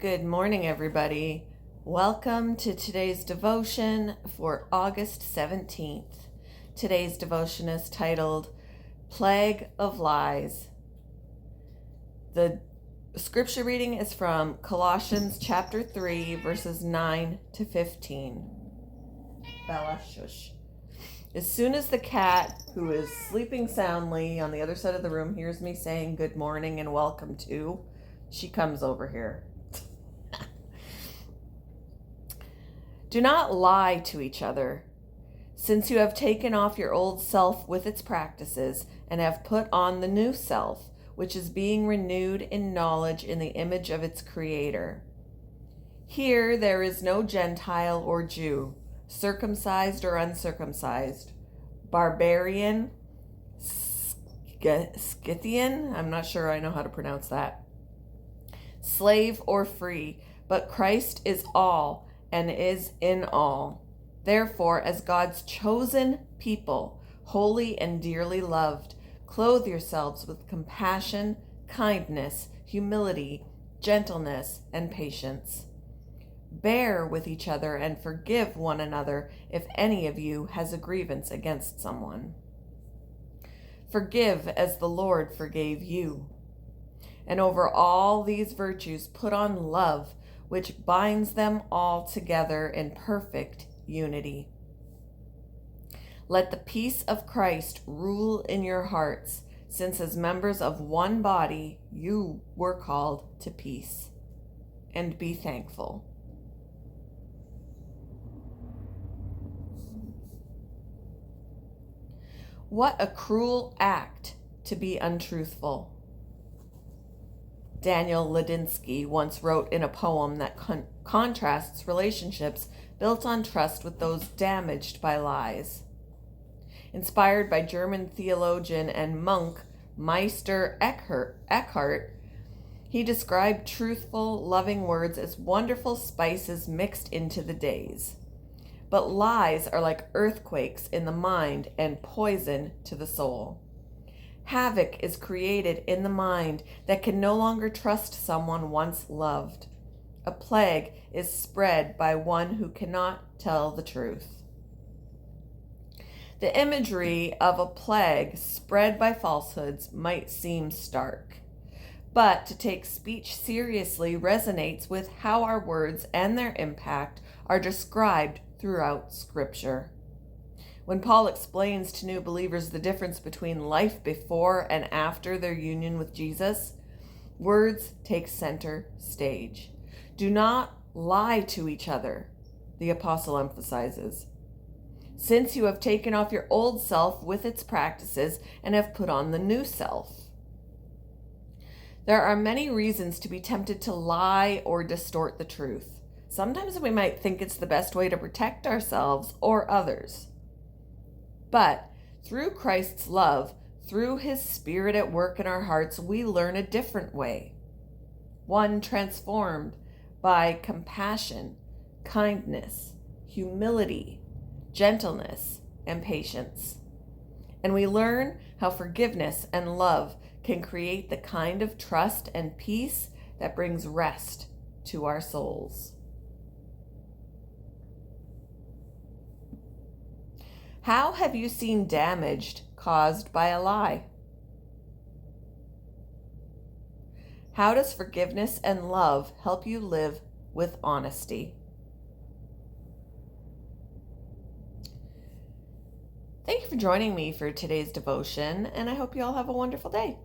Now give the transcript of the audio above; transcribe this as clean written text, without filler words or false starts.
Good morning, everybody. Welcome to today's devotion for August 17th. Today's devotion is titled Plague of Lies. The scripture reading is from Colossians chapter 3, verses 9 to 15. Bella, shush. As soon as the cat, who is sleeping soundly on the other side of the room, hears me saying good morning and welcome to, she comes over here. Do not lie to each other, since you have taken off your old self with its practices and have put on the new self, which is being renewed in knowledge in the image of its Creator. Here there is no Gentile or Jew, circumcised or uncircumcised, barbarian, Scythian, I'm not sure I know how to pronounce that, slave or free, but Christ is all and is in all. Therefore, as God's chosen people, holy and dearly loved, clothe yourselves with compassion, kindness, humility, gentleness, and patience. Bear with each other and forgive one another if any of you has a grievance against someone. Forgive as the Lord forgave you. And over all these virtues put on love, which binds them all together in perfect unity. Let the peace of Christ rule in your hearts, since as members of one body you were called to peace. And be thankful. What a cruel act to be untruthful. Daniel Ladinsky once wrote in a poem that contrasts relationships built on trust with those damaged by lies. Inspired by German theologian and monk Meister Eckhart, he described truthful, loving words as wonderful spices mixed into the days. But lies are like earthquakes in the mind and poison to the soul. Havoc is created in the mind that can no longer trust someone once loved. A plague is spread by one who cannot tell the truth. The imagery of a plague spread by falsehoods might seem stark, but to take speech seriously resonates with how our words and their impact are described throughout Scripture. When Paul explains to new believers the difference between life before and after their union with Jesus, words take center stage. Do not lie to each other, the apostle emphasizes, since you have taken off your old self with its practices and have put on the new self. There are many reasons to be tempted to lie or distort the truth. Sometimes we might think it's the best way to protect ourselves or others. But through Christ's love, through His Spirit at work in our hearts, we learn a different way. One transformed by compassion, kindness, humility, gentleness, and patience. And we learn how forgiveness and love can create the kind of trust and peace that brings rest to our souls. How have you seen damage caused by a lie? How does forgiveness and love help you live with honesty? Thank you for joining me for today's devotion, and I hope you all have a wonderful day.